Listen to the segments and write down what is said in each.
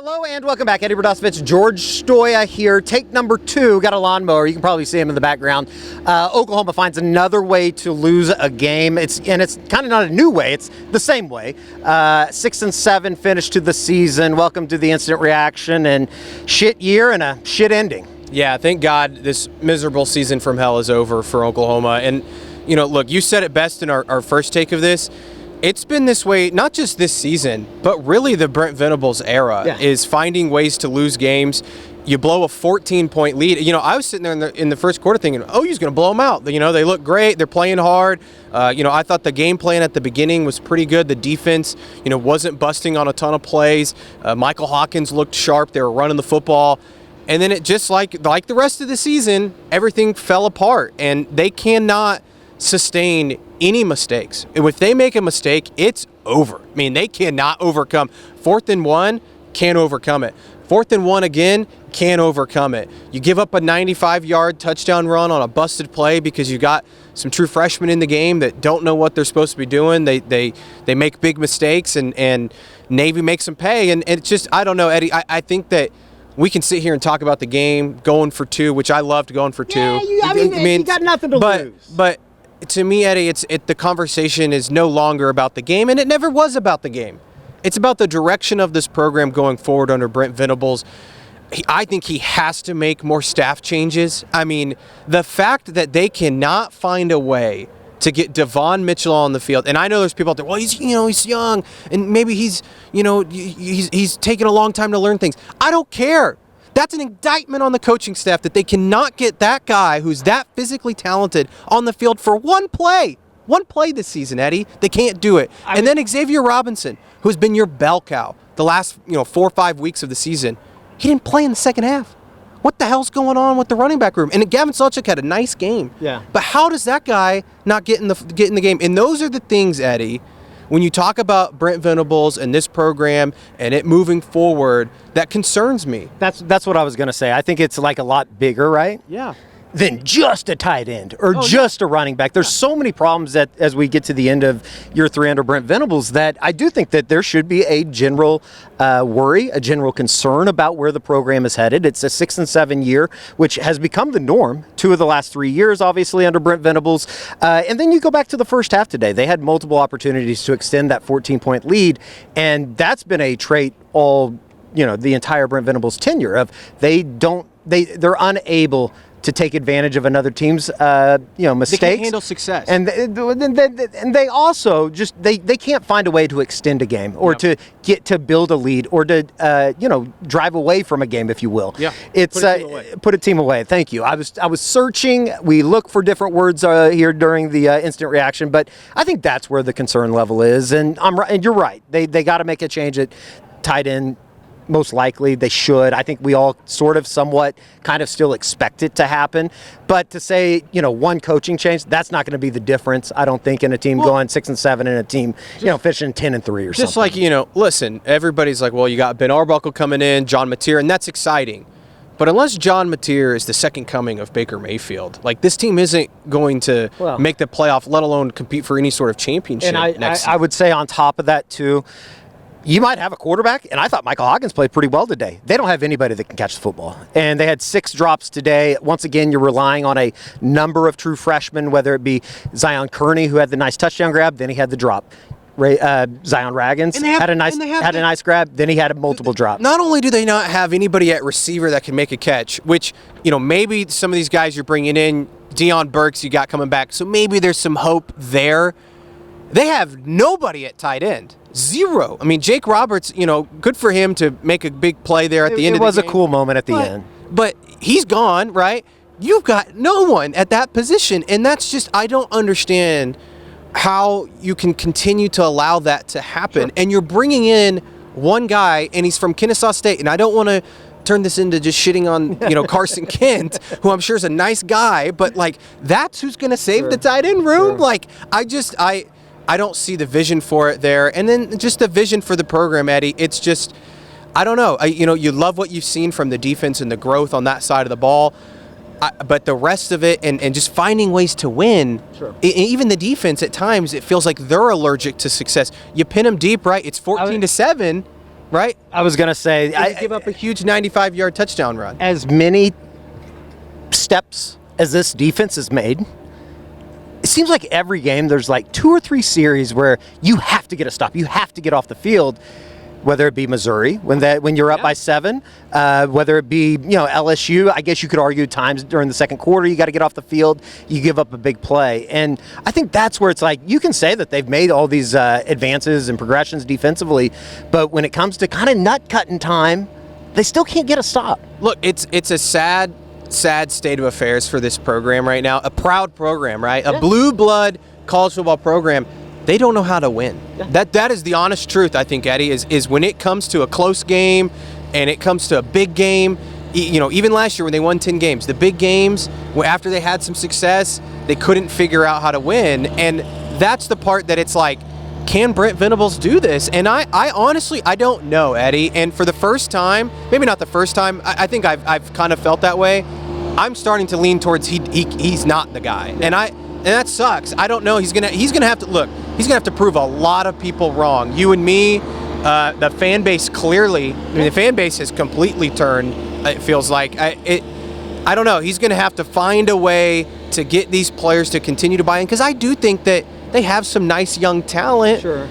Hello and welcome back. Eddie Radosevich, George Stoia here. Take number 2. Got a lawnmower. You can probably see him in the background. Oklahoma finds another way to lose a game. It's kind of not a new way. It's the same way. 6-7 finish to the season. Welcome to the instant reaction and shit year and a shit ending. Yeah, thank God this miserable season from hell is over for Oklahoma. And, you know, look, you said it best in our first take of this. It's been this way, not just this season, but really the Brent Venables era is finding ways to lose games. You blow a 14-point lead. You know, I was sitting there in the first quarter thinking, oh, he's going to blow them out. You know, they look great. They're playing hard. You know, I thought the game plan at the beginning was pretty good. The defense, you know, wasn't busting on a ton of plays. Michael Hawkins looked sharp. They were running the football. And then it just like the rest of the season, everything fell apart. And they cannot sustain any mistakes. If they make a mistake, it's over. I mean, they cannot overcome. 4th and 1, can't overcome it. 4th and 1 again, can't overcome it. You give up a 95-yard touchdown run on a busted play because you got some true freshmen in the game that don't know what they're supposed to be doing. They make big mistakes, and Navy makes them pay. And it's just, I don't know, Eddie, I think that we can sit here and talk about the game, going for 2, which I loved going for 2. Yeah, I mean, you got nothing to lose. But to me, Eddie, the conversation is no longer about the game, and it never was about the game. It's about the direction of this program going forward under Brent Venables. I think he has to make more staff changes. I mean, the fact that they cannot find a way to get Devon Mitchell on the field, and I know there's people out there, well, he's young, and maybe he's taking a long time to learn things. I don't care. That's an indictment on the coaching staff that they cannot get that guy who's that physically talented on the field for one play this season, Eddie. They can't do it. And then Xavier Robinson, who's been your bell cow the last 4 or 5 weeks of the season, he didn't play in the second half. What the hell's going on with the running back room? And Gavin Sawchuk had a nice game. Yeah. But how does that guy not get in the game? And those are the things, Eddie, when you talk about Brent Venables and this program and it moving forward, that concerns me. That's what I was going to say. I think it's like a lot bigger, right? Yeah. Than just a tight end or just a running back. There's so many problems that as we get to the end of year 3 under Brent Venables that I do think that there should be a general worry, a general concern about where the program is headed. It's a 6-7 year, which has become the norm 2 of the last 3 years, obviously, under Brent Venables. And then you go back to the first half today. They had multiple opportunities to extend that 14-point lead, and that's been a trait all, the entire Brent Venables tenure of they're unable to take advantage of another team's, mistakes. They can't handle success. And they also just, they can't find a way to extend a game or to build a lead or to, drive away from a game, if you will. Yeah. It's put a team away. Thank you. I was searching. We look for different words here during the instant reaction, but I think that's where the concern level is. And you're right. They got to make a change at tight end. Most likely they should. I think we all sort of somewhat kind of still expect it to happen. But to say, one coaching change, that's not going to be the difference, I don't think, in a team going 6-7 and a team, finishing 10-3 or something. Just like, listen, everybody's like, well, you got Ben Arbuckle coming in, John Mateer, and that's exciting. But unless John Mateer is the second coming of Baker Mayfield, like this team isn't going to make the playoff, let alone compete for any sort of championship next season. I would say on top of that, too, you might have a quarterback, and I thought Michael Hawkins played pretty well today. They don't have anybody that can catch the football. And they had 6 drops today. Once again, you're relying on a number of true freshmen, whether it be Zion Kearney, who had the nice touchdown grab, then he had the drop. Zion Raggins had a nice grab, then he had multiple drops. Not only do they not have anybody at receiver that can make a catch, which, maybe some of these guys you're bringing in, Deion Burks you got coming back, so maybe there's some hope there. They have nobody at tight end. 0. I mean, Jake Roberts, good for him to make a big play there at the end of the game. It was a cool moment at the end. But he's gone, right? You've got no one at that position. And that's just, I don't understand how you can continue to allow that to happen. Sure. And you're bringing in one guy, and he's from Kennesaw State. And I don't want to turn this into just shitting on, Carson Kent, who I'm sure is a nice guy. But, that's who's going to save the tight end room. Sure. I don't see the vision for it there. And then just the vision for the program, Eddie, it's just, I don't know. You love what you've seen from the defense and the growth on that side of the ball. But the rest of it and just finding ways to win, even the defense at times, it feels like they're allergic to success. You pin them deep, right? It's 14-7. right? I was going to say, I give up a huge 95-yard touchdown run. As many steps as this defense has made, it seems like every game there's like 2 or 3 series where you have to get a stop. You have to get off the field, whether it be Missouri when you're up by 7, whether it be LSU. I guess you could argue times during the second quarter you got to get off the field. You give up a big play, and I think that's where it's like you can say that they've made all these advances and progressions defensively, but when it comes to kind of nut cutting time, they still can't get a stop. Look, it's a sad state of affairs for this program right now. A proud program, right? A blue blood college football program. They don't know how to win. Yeah. That is the honest truth, I think, Eddie, is when it comes to a close game and it comes to a big game, even last year when they won 10 games, the big games, after they had some success, they couldn't figure out how to win. And that's the part that it's like, can Brent Venables do this? And I honestly, I don't know, Eddie. And for the first time, maybe not the first time, I think I've kind of felt that way. I'm starting to lean towards he's not the guy. And that sucks. I don't know. He's gonna have to look. He's gonna have to prove a lot of people wrong. You and me, the fan base clearly. I mean, the fan base has completely turned. It feels like I don't know. He's gonna have to find a way to get these players to continue to buy in, because I do think that they have some nice young talent. Sure.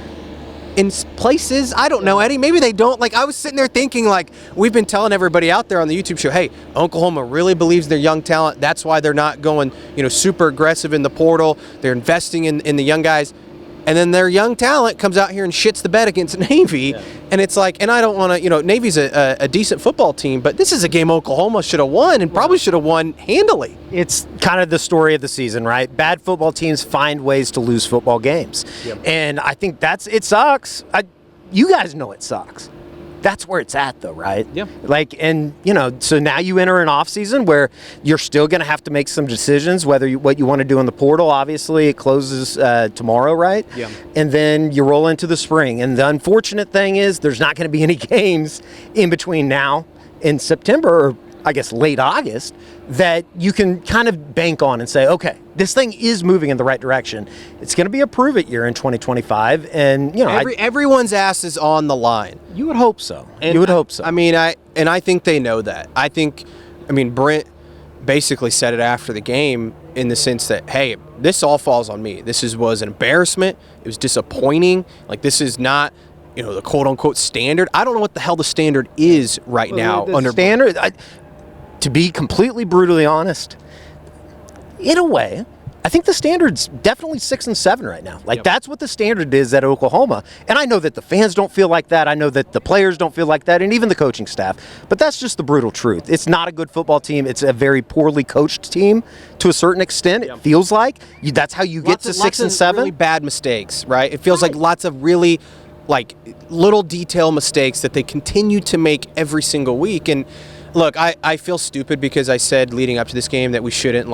In places, I don't know, Eddie. Maybe they don't. Like, I was sitting there thinking, like, we've been telling everybody out there on the YouTube show, hey, Oklahoma really believes their young talent. That's why they're not going, super aggressive in the portal. They're investing in the young guys. And then their young talent comes out here and shits the bed against Navy. Yeah. And it's like, and I don't want to, Navy's a decent football team, but this is a game Oklahoma should have won and probably should have won handily. It's kind of the story of the season, right? Bad football teams find ways to lose football games. Yep. And I think it sucks. You guys know it sucks. That's where it's at, though, right? Yeah. So now you enter an off season where you're still going to have to make some decisions, what you want to do in the portal. Obviously, it closes tomorrow, right? Yeah. And then you roll into the spring. And the unfortunate thing is there's not going to be any games in between now and September, or I guess late August, that you can kind of bank on and say, okay, this thing is moving in the right direction. It's going to be a prove-it year in 2025, and everyone's ass is on the line. You would hope so. I mean, I think they know that. Brent basically said it after the game in the sense that, hey, this all falls on me. This was an embarrassment. It was disappointing. Like, this is not the quote-unquote standard. I don't know what the hell the standard is right now. Under standard, to be completely brutally honest, in a way, I think the standard's definitely 6 and 7 right now. That's what the standard is at Oklahoma. And I know that the fans don't feel like that. I know that the players don't feel like that, and even the coaching staff. But that's just the brutal truth. It's not a good football team. It's a very poorly coached team to a certain extent. It feels like that's how you get to 6 and 7. Really bad mistakes, right? It feels like lots of really little detail mistakes that they continue to make every single week. And look, I feel stupid because I said leading up to this game that we shouldn't,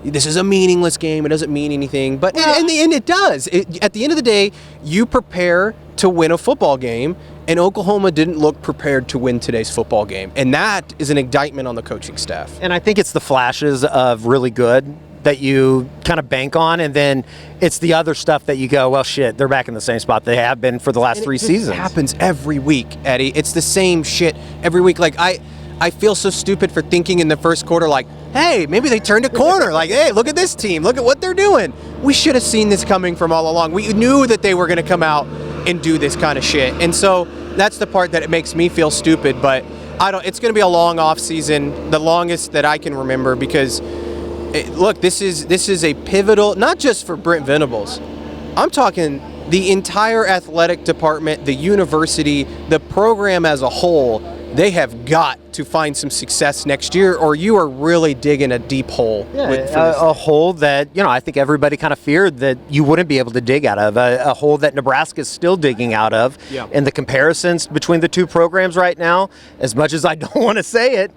this is a meaningless game. It doesn't mean anything. But in the end, it does. At the end of the day, you prepare to win a football game, and Oklahoma didn't look prepared to win today's football game. And that is an indictment on the coaching staff. And I think it's the flashes of really good that you kind of bank on, and then it's the other stuff that you go, well, shit, they're back in the same spot they have been for the last 3 seasons. It happens every week, Eddie. It's the same shit every week. I feel so stupid for thinking in the first quarter, hey, maybe they turned a corner. Hey, look at this team. Look at what they're doing. We should have seen this coming from all along. We knew that they were going to come out and do this kind of shit. And so that's the part that it makes me feel stupid. But it's going to be a long off season, the longest that I can remember, because this is a pivotal, not just for Brent Venables. I'm talking the entire athletic department, the university, the program as a whole. They have got to find some success next year, or you are really digging a deep hole. A hole that, I think everybody kind of feared that you wouldn't be able to dig out of, a hole that Nebraska is still digging out of. Yeah. And the comparisons between the two programs right now, as much as I don't want to say it,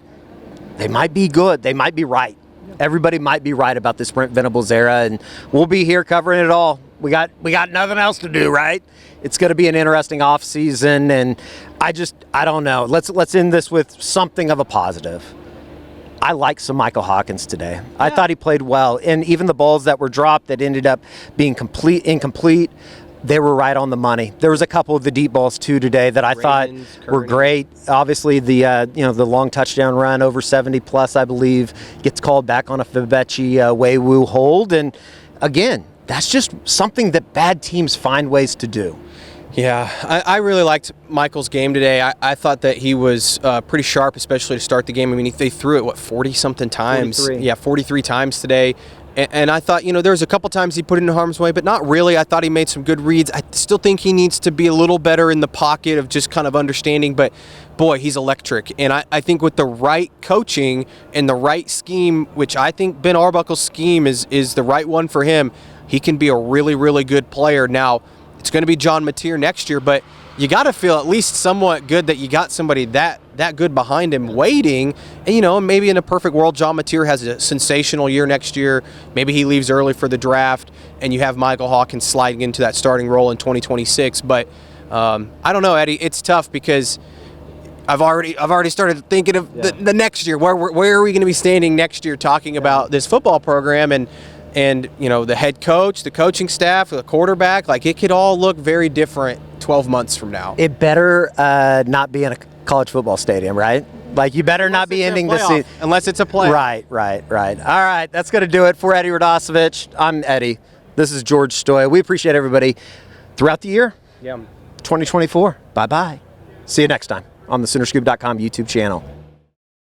they might be good. They might be right. Everybody might be right about this Brent Venables era, and we'll be here covering it all. We got nothing else to do, right? It's going to be an interesting off season, and I don't know. Let's end this with something of a positive. I like some Michael Hawkins today. Yeah. I thought he played well, and even the balls that were dropped that ended up being incomplete. They were right on the money. There was a couple of the deep balls too today that I thought were Kearney. great. Obviously, the the long touchdown run over 70 plus, I believe, gets called back on a Fabechi Wei-Wu hold. And again, that's just something that bad teams find ways to do. Yeah, I really liked Michael's game today. I thought that he was pretty sharp, especially to start the game. I mean, they threw it, 40-something times? 43. Yeah, 43 times today. And I thought, there was a couple times he put it in harm's way, but not really. I thought he made some good reads. I still think he needs to be a little better in the pocket of just kind of understanding, but boy, he's electric. And I think with the right coaching and the right scheme, which I think Ben Arbuckle's scheme is the right one for him, he can be a really, really good player. Now, it's going to be John Mateer next year, but you got to feel at least somewhat good that you got somebody that good behind him waiting. And, maybe in a perfect world, John Mateer has a sensational year next year. Maybe he leaves early for the draft, and you have Michael Hawkins sliding into that starting role in 2026. But I don't know, Eddie. It's tough because I've already started thinking of the next year. Where are we going to be standing next year talking about this football program and the head coach, the coaching staff, the quarterback, like it could all look very different 12 months from now. It better not be in a college football stadium, right? Like, you better not be ending the season. Unless it's a play. Right. All right, that's going to do it for Eddie Radosevich. I'm Eddie. This is George Stoia. We appreciate everybody throughout the year. Yeah. 2024. Bye-bye. See you next time on the Soonerscoop.com YouTube channel.